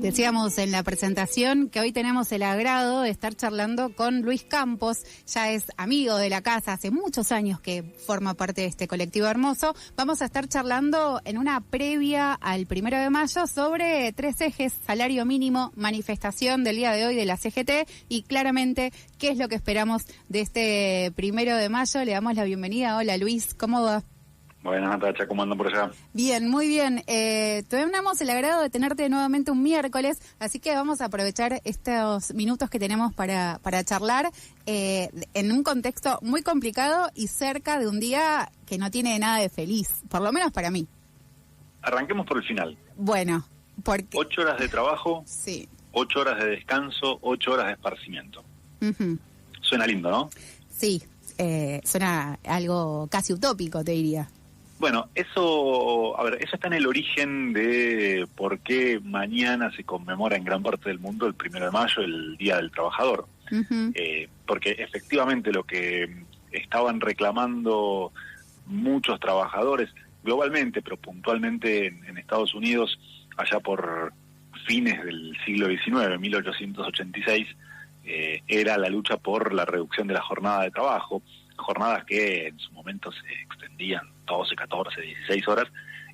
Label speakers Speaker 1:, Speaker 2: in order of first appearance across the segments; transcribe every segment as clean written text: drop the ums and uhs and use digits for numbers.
Speaker 1: Decíamos en la presentación que hoy tenemos el agrado de estar charlando con Luis Campos, ya es amigo de la casa, hace muchos años que forma parte de este colectivo hermoso. Vamos a estar charlando en una previa al 1 de mayo sobre 3 ejes: salario mínimo, manifestación del día de hoy de la CGT y claramente qué es lo que esperamos de este 1 de mayo. Le damos la bienvenida. Hola Luis, ¿cómo va?
Speaker 2: Buenas, Natacha, ¿cómo andan por allá?
Speaker 1: Bien, muy bien. Tenemos el agrado de tenerte nuevamente un miércoles, así que vamos a aprovechar estos minutos que tenemos para charlar en un contexto muy complicado y cerca de un día que no tiene nada de feliz, por lo menos para mí.
Speaker 2: Arranquemos por el final.
Speaker 1: Bueno, porque...
Speaker 2: 8 horas de trabajo,
Speaker 1: sí.
Speaker 2: 8 horas de descanso, 8 horas de esparcimiento.
Speaker 1: Uh-huh.
Speaker 2: Suena lindo, ¿no?
Speaker 1: Sí, suena algo casi utópico, te diría.
Speaker 2: Bueno, eso está en el origen de por qué mañana se conmemora en gran parte del mundo el 1 de mayo, el Día del Trabajador.
Speaker 1: Uh-huh.
Speaker 2: Porque efectivamente lo que estaban reclamando muchos trabajadores globalmente, pero puntualmente en Estados Unidos, allá por fines del siglo XIX, 1886, era la lucha por la reducción de la jornada de trabajo, jornadas que en su momento se extendían 12, 14, 16 horas,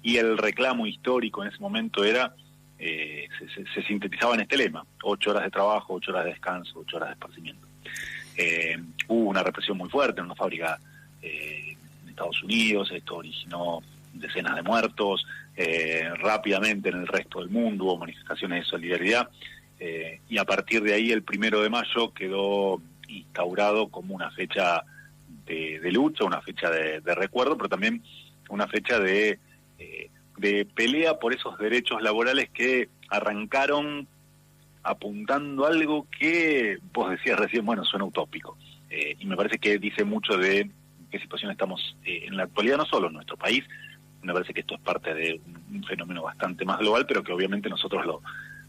Speaker 2: y el reclamo histórico en ese momento era, se sintetizaba en este lema: 8 horas de trabajo, 8 horas de descanso, 8 horas de esparcimiento. Hubo una represión muy fuerte en una fábrica en Estados Unidos, esto originó decenas de muertos, rápidamente en el resto del mundo hubo manifestaciones de solidaridad, y a partir de ahí el 1 de mayo quedó instaurado como una fecha de lucha, una fecha de recuerdo, pero también una fecha de pelea por esos derechos laborales que arrancaron apuntando a algo que vos decías recién, bueno, suena utópico, y me parece que dice mucho de qué situación estamos en la actualidad, no solo en nuestro país. Me parece que esto es parte de un fenómeno bastante más global, pero que obviamente nosotros lo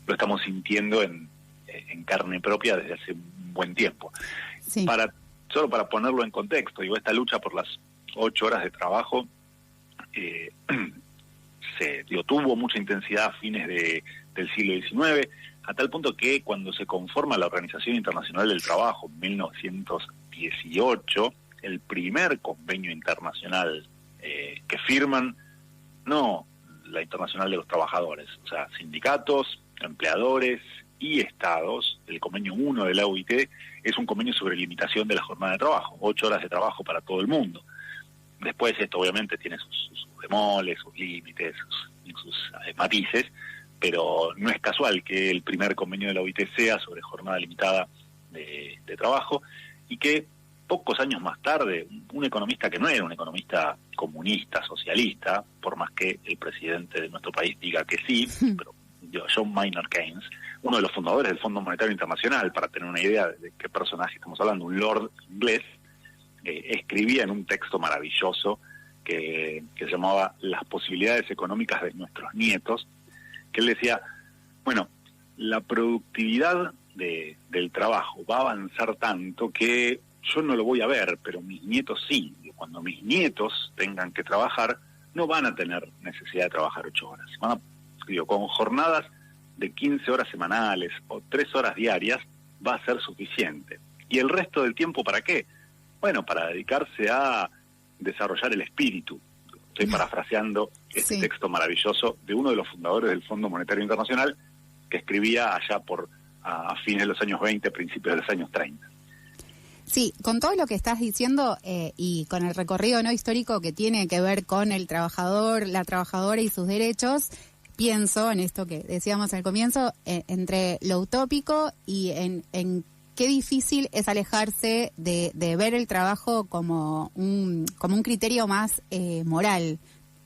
Speaker 2: estamos sintiendo en carne propia desde hace un buen tiempo.
Speaker 1: Sí.
Speaker 2: Solo para ponerlo en contexto, digo, esta lucha por las 8 horas de trabajo tuvo mucha intensidad a fines del siglo XIX, a tal punto que cuando se conforma la Organización Internacional del Trabajo en 1918, el primer convenio internacional que firman, no la Internacional de los Trabajadores, o sea, sindicatos, empleadores y estados, el convenio 1 de la OIT es un convenio sobre limitación de la jornada de trabajo, 8 horas de trabajo para todo el mundo. Después esto obviamente tiene sus bemoles, sus límites, sus matices, pero no es casual que el primer convenio de la OIT sea sobre jornada limitada de trabajo, y que pocos años más tarde, un economista que no era un economista comunista, socialista, por más que el presidente de nuestro país diga que sí, pero John Maynard Keynes, uno de los fundadores del Fondo Monetario Internacional, para tener una idea de qué personaje estamos hablando, un lord inglés, escribía en un texto maravilloso que se llamaba Las posibilidades económicas de nuestros nietos, que él decía, bueno, la productividad del trabajo va a avanzar tanto que yo no lo voy a ver, pero mis nietos sí. Y cuando mis nietos tengan que trabajar, no van a tener necesidad de trabajar 8 horas. Con jornadas de 15 horas semanales o 3 horas diarias va a ser suficiente. ¿Y el resto del tiempo para qué? Bueno, para dedicarse a desarrollar el espíritu. Estoy parafraseando este texto maravilloso de uno de los fundadores del Fondo Monetario Internacional, que escribía allá a fines de los años 20, principios de los años 30.
Speaker 1: Sí, con todo lo que estás diciendo y con el recorrido no histórico que tiene que ver con el trabajador, la trabajadora y sus derechos, pienso en esto que decíamos al comienzo, entre lo utópico y en qué difícil es alejarse de ver el trabajo como un criterio más moral,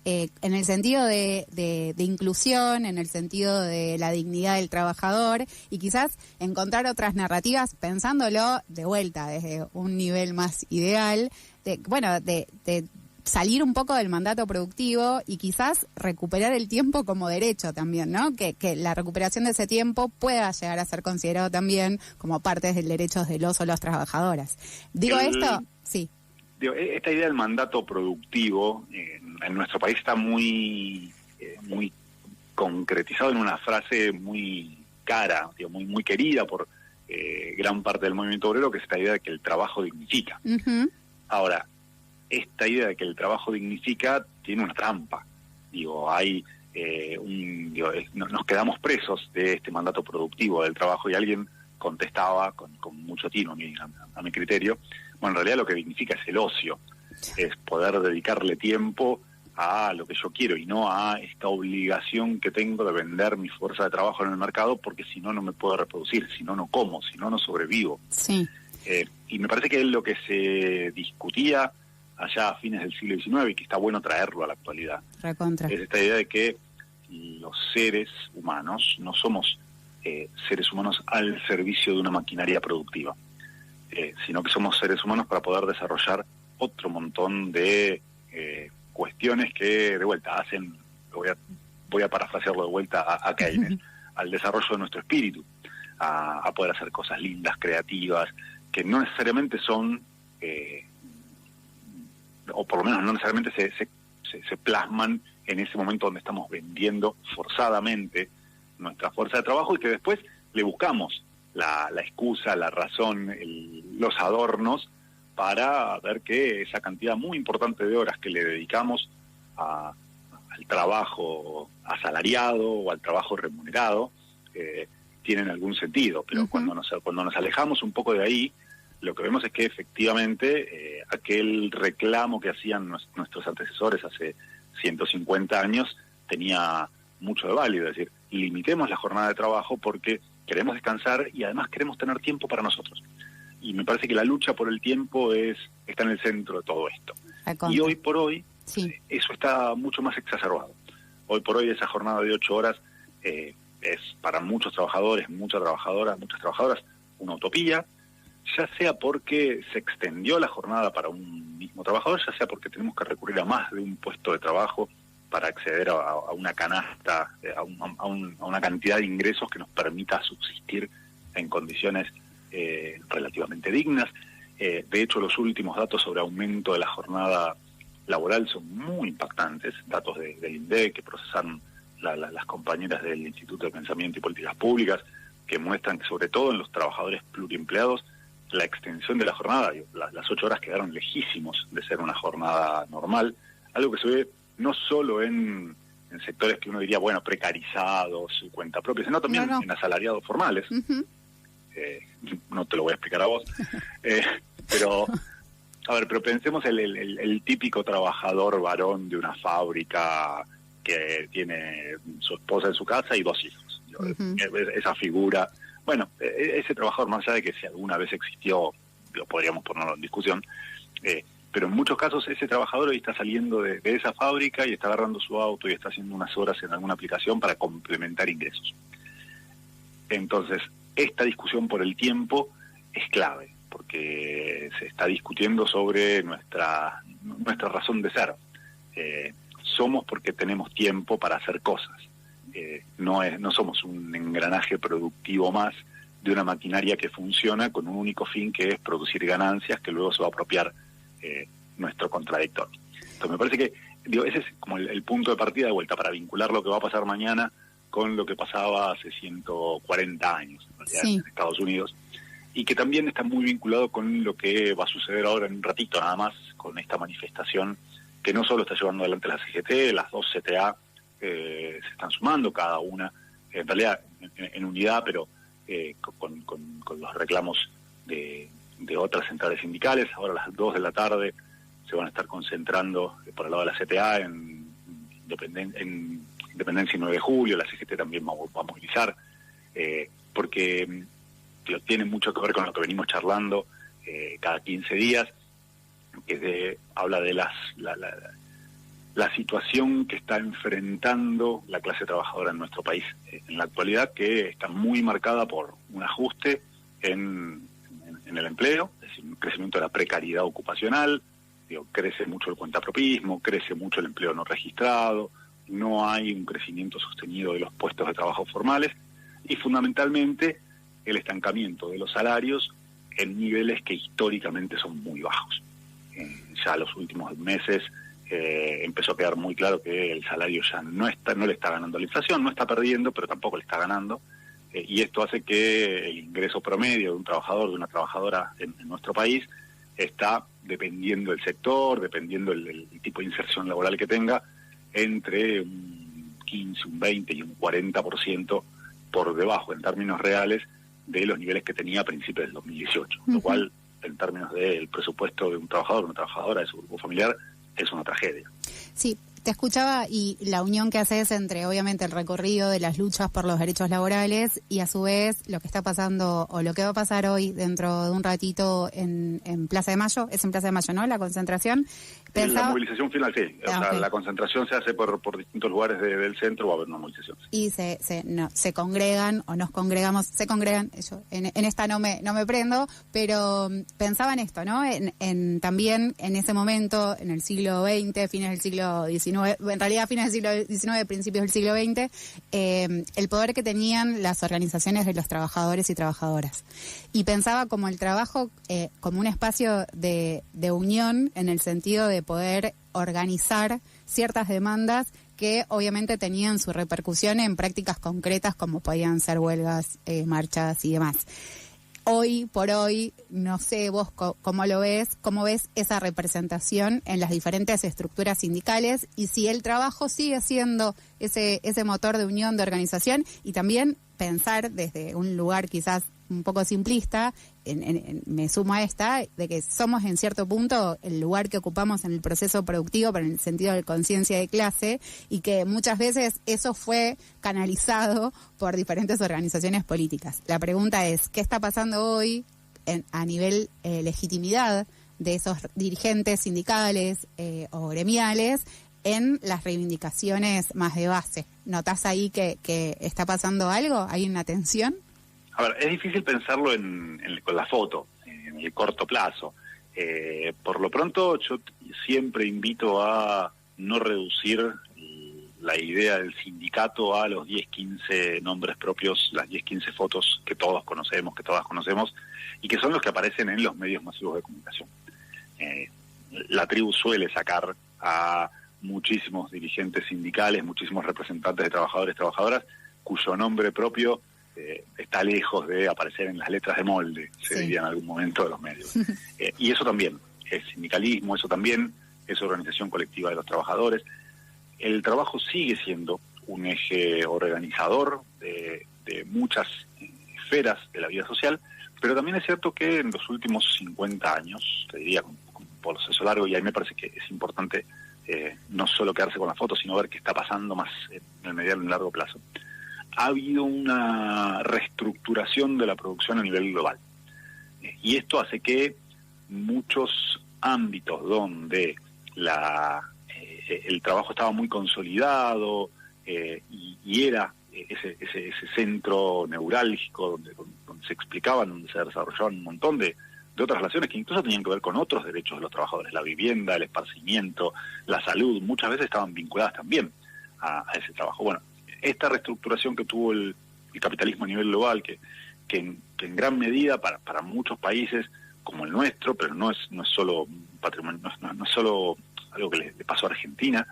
Speaker 1: en el sentido de inclusión, en el sentido de la dignidad del trabajador, y quizás encontrar otras narrativas pensándolo de vuelta desde un nivel más ideal, de salir un poco del mandato productivo y quizás recuperar el tiempo como derecho también, ¿no? Que la recuperación de ese tiempo pueda llegar a ser considerado también como parte del derecho de los o las trabajadoras. Digo esto, sí.
Speaker 2: Esta idea del mandato productivo en nuestro país está muy concretizado en una frase muy cara, muy, muy querida por gran parte del movimiento obrero, que es esta idea de que el trabajo dignifica.
Speaker 1: Uh-huh.
Speaker 2: Ahora, esta idea de que el trabajo dignifica tiene una trampa. Hay nos quedamos presos de este mandato productivo del trabajo, y alguien contestaba con mucho tino a mi criterio, bueno, en realidad lo que dignifica es el ocio, es poder dedicarle tiempo a lo que yo quiero y no a esta obligación que tengo de vender mi fuerza de trabajo en el mercado, porque si no, no me puedo reproducir, si no, no como, si no, no sobrevivo.
Speaker 1: Sí.
Speaker 2: Y me parece que es lo que se discutía allá a fines del siglo XIX y que está bueno traerlo a la actualidad.
Speaker 1: Recontra.
Speaker 2: Es esta idea de que los seres humanos no somos seres humanos al servicio de una maquinaria productiva, sino que somos seres humanos para poder desarrollar otro montón de cuestiones que de vuelta hacen, voy a parafrasearlo de vuelta a Keynes, al desarrollo de nuestro espíritu, a poder hacer cosas lindas, creativas, que no necesariamente son, o por lo menos no necesariamente se plasman en ese momento donde estamos vendiendo forzadamente nuestra fuerza de trabajo, y que después le buscamos la excusa, la razón, los adornos, para ver que esa cantidad muy importante de horas que le dedicamos al trabajo asalariado o al trabajo remunerado tienen algún sentido. Pero cuando nos alejamos un poco de ahí, lo que vemos es que efectivamente aquel reclamo que hacían nuestros antecesores hace 150 años tenía mucho de válido. Es decir, limitemos la jornada de trabajo porque queremos descansar y además queremos tener tiempo para nosotros. Y me parece que la lucha por el tiempo está en el centro de todo esto. Y hoy por hoy, sí, eso está mucho más exacerbado. Hoy por hoy esa jornada de 8 horas es para muchos trabajadores, muchas trabajadoras, una utopía, ya sea porque se extendió la jornada para un mismo trabajador, ya sea porque tenemos que recurrir a más de un puesto de trabajo para acceder a una canasta, a una cantidad de ingresos que nos permita subsistir en condiciones relativamente dignas. De hecho, los últimos datos sobre aumento de la jornada laboral son muy impactantes, datos del INDEC que procesan las compañeras del Instituto de Pensamiento y Políticas Públicas, que muestran que sobre todo en los trabajadores pluriempleados la extensión de la jornada, las 8 horas quedaron lejísimos de ser una jornada normal, algo que se ve no solo en sectores que uno diría, bueno, precarizados, cuenta propia, sino también en asalariados formales.
Speaker 1: Uh-huh.
Speaker 2: No te lo voy a explicar a vos, pero pensemos el típico trabajador varón de una fábrica que tiene su esposa en su casa y 2 hijos. Uh-huh. Esa figura, bueno, ese trabajador, más allá de que si alguna vez existió, lo podríamos ponerlo en discusión, pero en muchos casos ese trabajador hoy está saliendo de esa fábrica y está agarrando su auto y está haciendo unas horas en alguna aplicación para complementar ingresos. Entonces, esta discusión por el tiempo es clave, porque se está discutiendo sobre nuestra razón de ser. Somos porque tenemos tiempo para hacer cosas. No somos un engranaje productivo más de una maquinaria que funciona con un único fin, que es producir ganancias que luego se va a apropiar nuestro contradictor. Entonces me parece que ese es como el punto de partida de vuelta para vincular lo que va a pasar mañana con lo que pasaba hace 140 años en realidad, sí, en Estados Unidos, y que también está muy vinculado con lo que va a suceder ahora en un ratito nada más, con esta manifestación que no solo está llevando adelante la CGT, las 2 CTA se están sumando cada una, en realidad en unidad, pero con los reclamos de otras centrales sindicales. Ahora a las 2 de la tarde se van a estar concentrando por el lado de la CTA en Independencia y 9 de julio, la CGT también va a movilizar, porque tiene mucho que ver con lo que venimos charlando cada 15 días, que habla de la situación que está enfrentando la clase trabajadora en nuestro país en la actualidad, que está muy marcada por un ajuste en el empleo, es decir, un crecimiento de la precariedad ocupacional, crece mucho el cuentapropismo, crece mucho el empleo no registrado, no hay un crecimiento sostenido de los puestos de trabajo formales y fundamentalmente el estancamiento de los salarios en niveles que históricamente son muy bajos. Ya los últimos meses empezó a quedar muy claro que el salario ya no le está ganando a la inflación, no está perdiendo, pero tampoco le está ganando, y esto hace que el ingreso promedio de un trabajador, de una trabajadora en nuestro país, está, dependiendo del sector, dependiendo el tipo de inserción laboral que tenga, entre un 15, un 20 y un 40% por debajo, en términos reales, de los niveles que tenía a principios del 2018, lo cual, en términos del presupuesto de un trabajador, una trabajadora, de su grupo familiar, es una tragedia.
Speaker 1: Sí, te escuchaba, y la unión que haces entre, obviamente, el recorrido de las luchas por los derechos laborales y, a su vez, lo que está pasando o lo que va a pasar hoy, dentro de un ratito, en Plaza de Mayo. Es en Plaza de Mayo, ¿no?, la concentración.
Speaker 2: La movilización final, sí. Okay. La concentración se hace por distintos lugares del centro, va a haber una movilización.
Speaker 1: Y se congregan, o nos congregamos, se congregan, yo en esta no me prendo, pero pensaba en esto, ¿no? También en ese momento, en el siglo XX, fines del siglo XIX, en realidad fines del siglo XIX, principios del siglo XX, el poder que tenían las organizaciones de los trabajadores y trabajadoras. Y pensaba como el trabajo como un espacio de unión, en el sentido de poder organizar ciertas demandas que obviamente tenían su repercusión en prácticas concretas, como podían ser huelgas, marchas y demás. Hoy por hoy, no sé vos cómo lo ves, cómo ves esa representación en las diferentes estructuras sindicales, y si el trabajo sigue siendo ese motor de unión, de organización, y también pensar desde un lugar quizás un poco simplista, me sumo a esta, de que somos en cierto punto el lugar que ocupamos en el proceso productivo, pero en el sentido de conciencia de clase, y que muchas veces eso fue canalizado por diferentes organizaciones políticas. La pregunta es, ¿qué está pasando hoy a nivel legitimidad de esos dirigentes sindicales o gremiales en las reivindicaciones más de base? ¿Notás ahí que está pasando algo? ¿Hay una tensión?
Speaker 2: A ver, es difícil pensarlo con la foto, en el corto plazo. Por lo pronto, yo siempre invito a no reducir la idea del sindicato a los 10, 15 nombres propios, las 10, 15 fotos que todos conocemos, que todas conocemos, y que son los que aparecen en los medios masivos de comunicación. La tribu suele sacar a muchísimos dirigentes sindicales, muchísimos representantes de trabajadores y trabajadoras, cuyo nombre propio está lejos de aparecer en las letras de molde, se diría en algún momento de los medios. Y eso también es sindicalismo, eso también es organización colectiva de los trabajadores. El trabajo sigue siendo un eje organizador de muchas esferas de la vida social, pero también es cierto que en los últimos 50 años, te diría con un proceso largo, y ahí me parece que es importante no solo quedarse con la foto, sino ver qué está pasando más en el mediano y largo plazo, ha habido una reestructuración de la producción a nivel global. Y esto hace que muchos ámbitos donde el trabajo estaba muy consolidado y era ese centro neurálgico donde se explicaban, donde se desarrollaban un montón de otras relaciones que incluso tenían que ver con otros derechos de los trabajadores, la vivienda, el esparcimiento, la salud, muchas veces estaban vinculadas también a ese trabajo. Bueno, esta reestructuración que tuvo el capitalismo a nivel global, que en gran medida para muchos países como el nuestro, pero no es solo patrimonio, no es solo algo que le pasó a Argentina,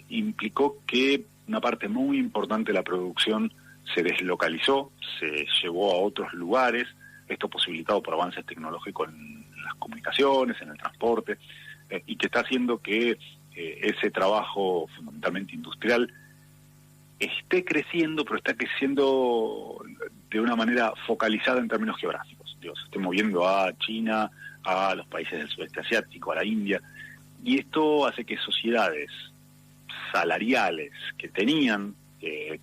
Speaker 2: implicó que una parte muy importante de la producción se deslocalizó, se llevó a otros lugares, esto posibilitado por avances tecnológicos en las comunicaciones, en el transporte, y que está haciendo que ese trabajo fundamentalmente industrial esté creciendo, pero está creciendo de una manera focalizada en términos geográficos. Se esté moviendo a China, a los países del sudeste asiático, a la India, y esto hace que sociedades salariales que tenían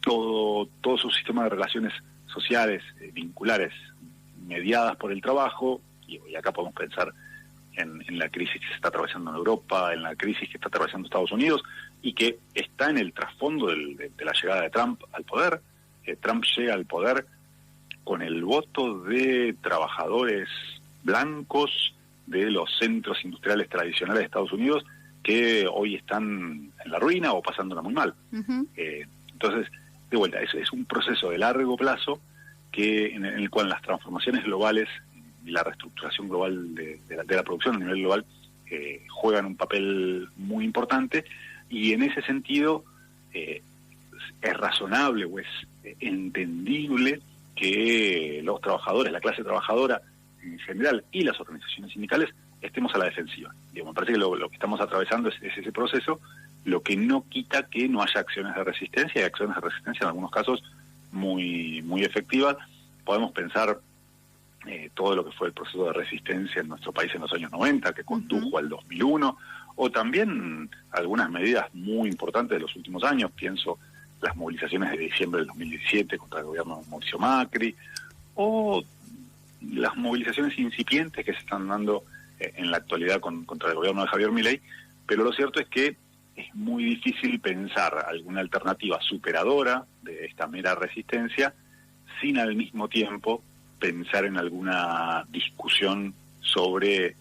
Speaker 2: todo su sistema de relaciones sociales, vinculares, mediadas por el trabajo, y acá podemos pensar en la crisis que se está atravesando en Europa, en la crisis que está atravesando Estados Unidos, y que está en el trasfondo de la llegada de Trump al poder. Trump llega al poder con el voto de trabajadores blancos de los centros industriales tradicionales de Estados Unidos, que hoy están en la ruina o pasándola muy mal. Entonces, de vuelta, es un proceso de largo plazo en el cual las transformaciones globales y la reestructuración global de la producción a nivel global juegan un papel muy importante, y en ese sentido es razonable o es entendible que los trabajadores, la clase trabajadora en general y las organizaciones sindicales estemos a la defensiva. Digo, me parece que lo que estamos atravesando es ese proceso, lo que no quita que no haya acciones de resistencia, y acciones de resistencia en algunos casos muy, muy efectivas. Podemos pensar todo lo que fue el proceso de resistencia en nuestro país en los años 90, que condujo al 2001, o también algunas medidas muy importantes de los últimos años. Pienso las movilizaciones de diciembre del 2017 contra el gobierno de Mauricio Macri, o las movilizaciones incipientes que se están dando en la actualidad contra el gobierno de Javier Milei. Pero lo cierto es que es muy difícil pensar alguna alternativa superadora de esta mera resistencia sin al mismo tiempo pensar en alguna discusión sobre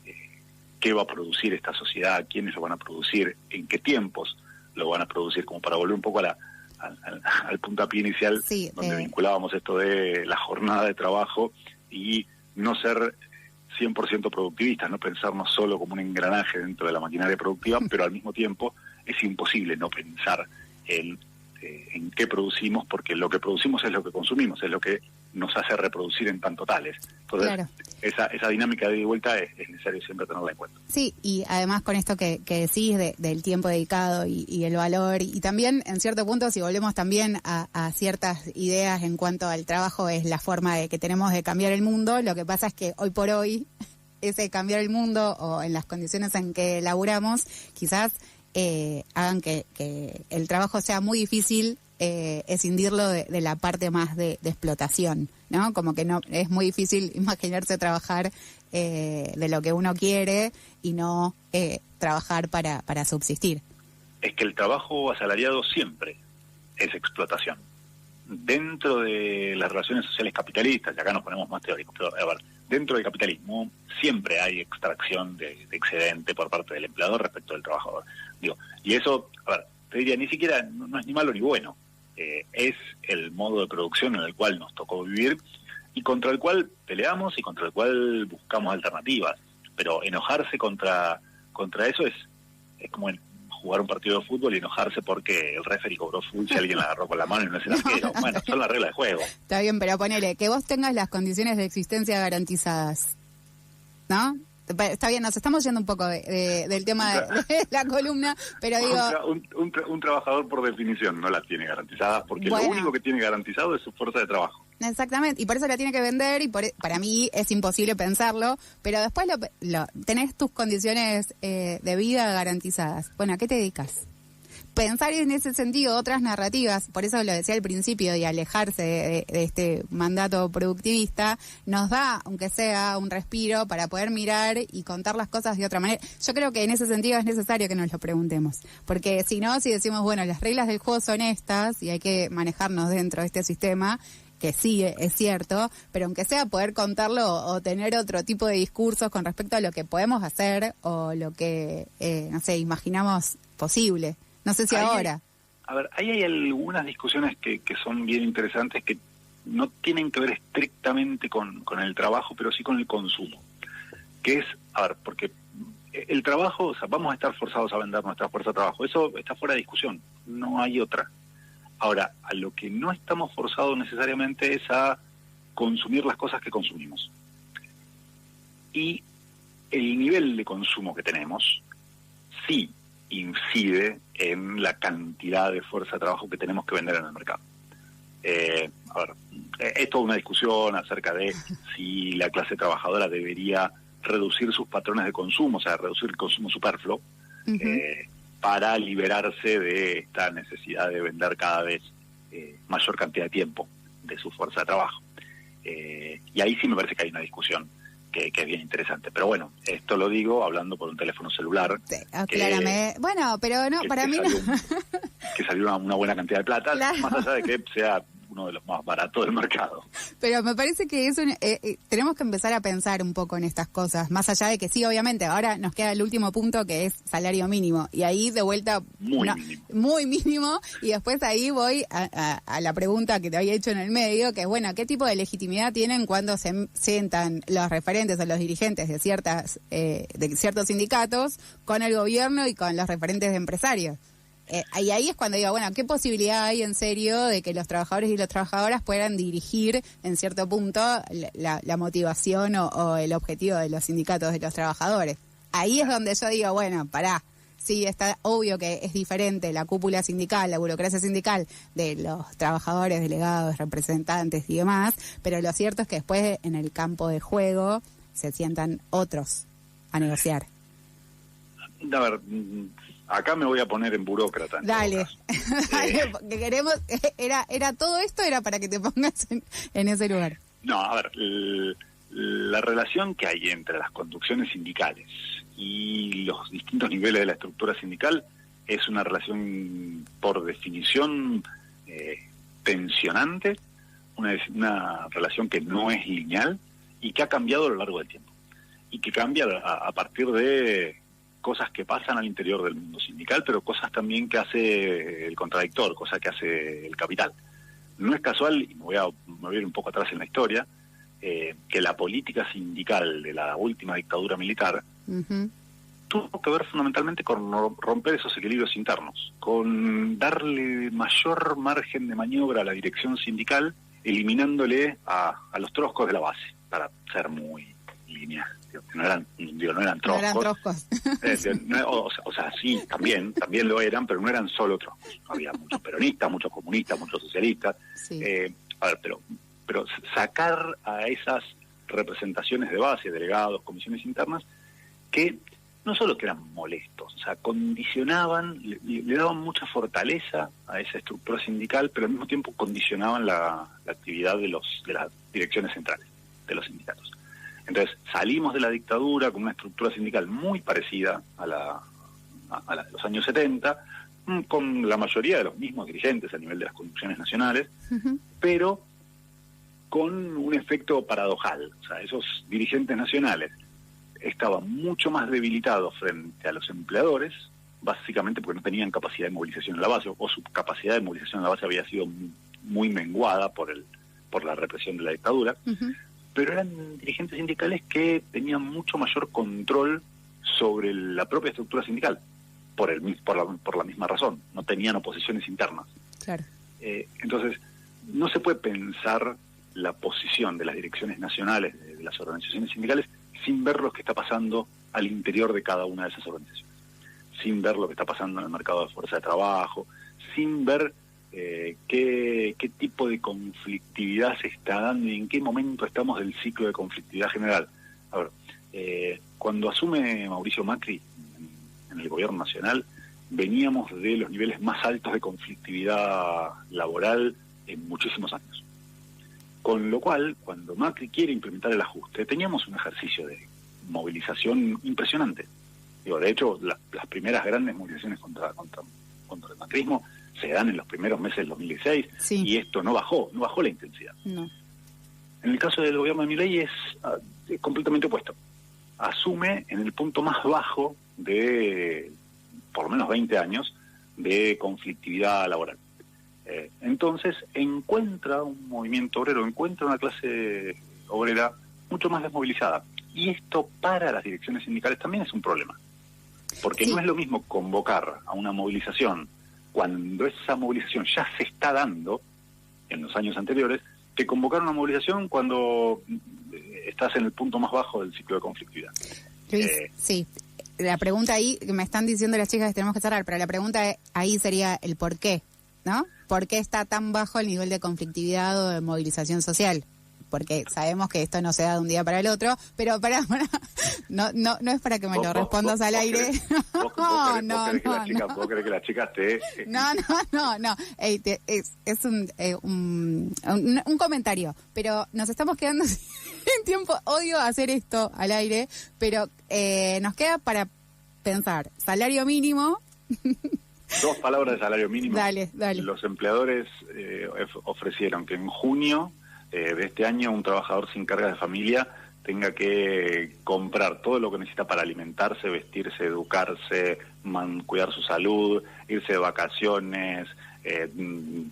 Speaker 2: qué va a producir esta sociedad, quiénes lo van a producir, en qué tiempos lo van a producir, como para volver un poco al puntapié inicial, sí, donde vinculábamos esto de la jornada de trabajo y no ser 100% productivistas, no pensarnos solo como un engranaje dentro de la maquinaria productiva, pero al mismo tiempo es imposible no pensar en qué producimos, porque lo que producimos es lo que consumimos, es lo que nos hace reproducir en tanto tales. Entonces, claro, esa dinámica de ida y vuelta es necesario siempre tenerla en cuenta.
Speaker 1: Sí, y además con esto que decís del tiempo dedicado y el valor, y también en cierto punto, si volvemos también a ciertas ideas en cuanto al trabajo, es la forma que tenemos de cambiar el mundo. Lo que pasa es que hoy por hoy, ese cambiar el mundo, o en las condiciones en que laburamos, quizás hagan que el trabajo sea muy difícil escindirlo de la parte más de explotación, ¿no? Como que no es muy difícil imaginarse trabajar de lo que uno quiere y no trabajar para subsistir.
Speaker 2: Es que el trabajo asalariado siempre es explotación. Dentro de las relaciones sociales capitalistas, y acá nos ponemos más teóricos, pero a ver, dentro del capitalismo siempre hay extracción de excedente por parte del empleador respecto del trabajador. Digo, y eso, a ver, te diría, ni siquiera, no es ni malo ni bueno. Es el modo de producción en el cual nos tocó vivir y contra el cual peleamos y contra el cual buscamos alternativas. Pero enojarse contra eso es como jugar un partido de fútbol y enojarse porque el referee cobró full si alguien la agarró con la mano y no es el arquero. Bueno, son las reglas de juego.
Speaker 1: Está bien, pero ponele, que vos tengas las condiciones de existencia garantizadas, ¿no? Está bien, nos estamos yendo un poco del tema de la columna, pero digo...
Speaker 2: Un trabajador por definición no la tiene garantizada, porque lo único que tiene garantizado es su fuerza de trabajo.
Speaker 1: Exactamente, y por eso la tiene que vender, y para mí es imposible pensarlo, pero después tenés tus condiciones de vida garantizadas. Bueno, ¿a qué te dedicas? Pensar en ese sentido otras narrativas, por eso lo decía al principio, y alejarse de este mandato productivista, nos da, aunque sea, un respiro para poder mirar y contar las cosas de otra manera. Yo creo que en ese sentido es necesario que nos lo preguntemos, porque si no, si decimos, bueno, las reglas del juego son estas y hay que manejarnos dentro de este sistema, que sí, es cierto, pero aunque sea poder contarlo o tener otro tipo de discursos con respecto a lo que podemos hacer o lo que, no sé, imaginamos posible. No sé si ahora.
Speaker 2: A ver, ahí hay algunas discusiones que son bien interesantes, que no tienen que ver estrictamente con el trabajo, pero sí con el consumo. Que es, a ver, porque el trabajo, o sea, vamos a estar forzados a vender nuestra fuerza de trabajo. Eso está fuera de discusión, no hay otra. Ahora, a lo que no estamos forzados necesariamente es a consumir las cosas que consumimos. Y el nivel de consumo que tenemos, sí incide en la cantidad de fuerza de trabajo que tenemos que vender en el mercado. A ver, es toda una discusión acerca de si la clase trabajadora debería reducir sus patrones de consumo, o sea, reducir el consumo superfluo, para liberarse de esta necesidad de vender cada vez mayor cantidad de tiempo de su fuerza de trabajo. Y ahí sí me parece que hay una discusión que es bien interesante. Pero bueno, esto lo digo hablando por un teléfono celular.
Speaker 1: Sí, aclárame. Bueno, pero no, para mí no.
Speaker 2: Que salió una buena cantidad de plata, claro, más allá de que sea uno de los más baratos del mercado.
Speaker 1: Pero me parece que eso tenemos que empezar a pensar un poco en estas cosas, más allá de que sí, obviamente, ahora nos queda el último punto, que es salario mínimo, y ahí de vuelta muy mínimo, y después ahí voy a la pregunta que te había hecho en el medio, que es, bueno, ¿qué tipo de legitimidad tienen cuando se sientan los referentes o los dirigentes de ciertos sindicatos con el gobierno y con los referentes de empresarios? Y ahí es cuando digo, bueno, ¿qué posibilidad hay en serio de que los trabajadores y las trabajadoras puedan dirigir en cierto punto la motivación o el objetivo de los sindicatos de los trabajadores? Ahí es donde yo digo, bueno, pará. Sí, está obvio que es diferente la cúpula sindical, la burocracia sindical de los trabajadores, delegados, representantes y demás, pero lo cierto es que después en el campo de juego se sientan otros a negociar.
Speaker 2: A ver, acá me voy a poner en burócrata.
Speaker 1: Dale, dale, porque queremos, era todo esto era para que te pongas en ese lugar.
Speaker 2: No, a ver, la relación que hay entre las conducciones sindicales y los distintos niveles de la estructura sindical es una relación por definición tensionante, una relación que no es lineal y que ha cambiado a lo largo del tiempo y que cambia a partir de cosas que pasan al interior del mundo sindical, pero cosas también que hace el contradictor, cosas que hace el capital. No es casual, y me voy a ir un poco atrás en la historia, que la política sindical de la última dictadura militar tuvo que ver fundamentalmente con romper esos equilibrios internos, con darle mayor margen de maniobra a la dirección sindical, eliminándole a los troscos de la base, para ser muy lineal. No eran troscos.
Speaker 1: No eran troscos.
Speaker 2: O sea, sí, también lo eran, pero no eran solo troscos. Había muchos peronistas, muchos comunistas, muchos socialistas.
Speaker 1: Sí.
Speaker 2: A ver, pero sacar a esas representaciones de base, delegados, comisiones internas, que no solo que eran molestos, o sea, condicionaban, le daban mucha fortaleza a esa estructura sindical, pero al mismo tiempo condicionaban la actividad de las direcciones centrales de los sindicatos. Entonces, salimos de la dictadura con una estructura sindical muy parecida a la de los años 70, con la mayoría de los mismos dirigentes a nivel de las conducciones nacionales, pero con un efecto paradojal. O sea, esos dirigentes nacionales estaban mucho más debilitados frente a los empleadores, básicamente porque no tenían capacidad de movilización en la base, o su capacidad de movilización en la base había sido muy menguada por la represión de la dictadura, pero eran dirigentes sindicales que tenían mucho mayor control sobre la propia estructura sindical, por la misma razón, no tenían oposiciones internas.
Speaker 1: Claro.
Speaker 2: Entonces, no se puede pensar la posición de las direcciones nacionales de las organizaciones sindicales sin ver lo que está pasando al interior de cada una de esas organizaciones, sin ver lo que está pasando en el mercado de fuerza de trabajo, sin ver qué tipo de conflictividad se está dando y en qué momento estamos del ciclo de conflictividad general. A ver, cuando asume Mauricio Macri en el gobierno nacional, veníamos de los niveles más altos de conflictividad laboral en muchísimos años. Con lo cual, cuando Macri quiere implementar el ajuste, teníamos un ejercicio de movilización impresionante. De hecho, las primeras grandes movilizaciones contra el macrismo se dan en los primeros meses del 2016, sí. Y esto no bajó la intensidad.
Speaker 1: No.
Speaker 2: En el caso del gobierno de Milei es completamente opuesto. Asume en el punto más bajo de por lo menos 20 años de conflictividad laboral. Entonces encuentra un movimiento obrero, encuentra una clase obrera mucho más desmovilizada. Y esto para las direcciones sindicales también es un problema. Porque sí. No es lo mismo convocar a una movilización cuando esa movilización ya se está dando en los años anteriores, que convocar una movilización cuando estás en el punto más bajo del ciclo de conflictividad.
Speaker 1: Luis, sí. La pregunta ahí, me están diciendo las chicas que tenemos que cerrar, pero la pregunta ahí sería el por qué, ¿no? ¿Por qué está tan bajo el nivel de conflictividad o de movilización social? Porque sabemos que esto no se da de un día para el otro, pero no es para que me lo respondas al aire.
Speaker 2: ¿Vos crees que las chicas te...?
Speaker 1: No. Es un comentario, pero nos estamos quedando sin tiempo. Odio hacer esto al aire, pero nos queda para pensar. Salario mínimo...
Speaker 2: 2 palabras de salario mínimo.
Speaker 1: Dale.
Speaker 2: Los empleadores ofrecieron que en junio de este año un trabajador sin carga de familia tenga que comprar todo lo que necesita para alimentarse, vestirse, educarse, cuidar su salud, irse de vacaciones,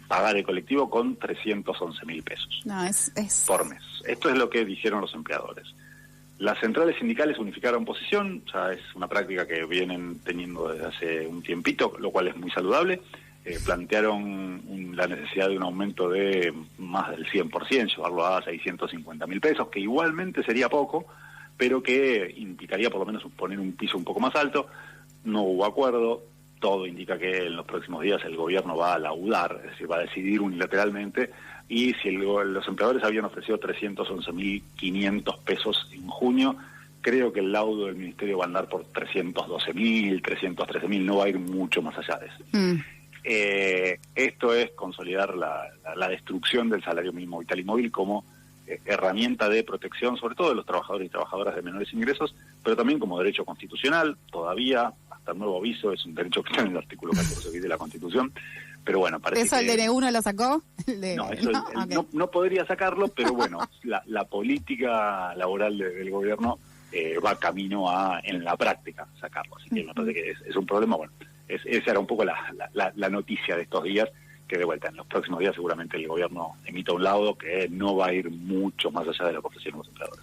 Speaker 2: pagar el colectivo con 311.000 pesos.
Speaker 1: No, es
Speaker 2: por mes. Esto es lo que dijeron los empleadores. Las centrales sindicales unificaron posición, ya es una práctica que vienen teniendo desde hace un tiempito, lo cual es muy saludable. Plantearon la necesidad de un aumento de más del 100%, llevarlo a 650.000 pesos, que igualmente sería poco, pero que implicaría por lo menos poner un piso un poco más alto. No hubo acuerdo, todo indica que en los próximos días el gobierno va a laudar, es decir, va a decidir unilateralmente, y si los empleadores habían ofrecido 311.500 pesos en junio, creo que el laudo del Ministerio va a andar por 312.000, 313.000, no va a ir mucho más allá de eso. Esto es consolidar la destrucción del salario mínimo vital y móvil como herramienta de protección, sobre todo de los trabajadores y trabajadoras de menores ingresos, pero también como derecho constitucional. Todavía, hasta nuevo aviso, es un derecho que está en el artículo 14 de la Constitución, pero bueno, parece
Speaker 1: ¿Eso
Speaker 2: que...
Speaker 1: el DN1 lo sacó?
Speaker 2: No, eso no podría sacarlo, pero bueno, la política laboral del gobierno va camino a, en la práctica, sacarlo. Así que me parece que es un problema. Bueno, esa era un poco la noticia de estos días, que de vuelta en los próximos días seguramente el gobierno emita un laudo que no va a ir mucho más allá de lo que ofrecieron los empleadores.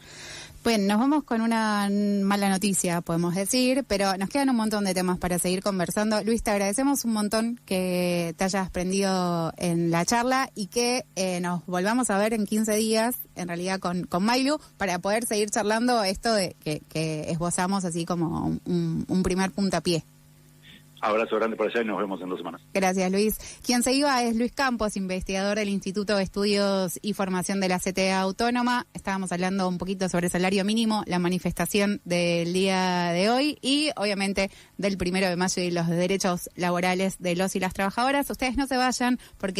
Speaker 1: Bueno, nos vamos con una mala noticia, podemos decir, pero nos quedan un montón de temas para seguir conversando. Luis, te agradecemos un montón que te hayas prendido en la charla y que nos volvamos a ver en 15 días, en realidad con Maylu, para poder seguir charlando esto de que esbozamos así como un primer puntapié.
Speaker 2: Abrazo grande por allá y nos vemos en 2 semanas.
Speaker 1: Gracias, Luis. Quien se iba es Luis Campos, investigador del Instituto de Estudios y Formación de la CTA Autónoma. Estábamos hablando un poquito sobre el salario mínimo, la manifestación del día de hoy y, obviamente, del 1 de mayo y los derechos laborales de los y las trabajadoras. Ustedes no se vayan porque...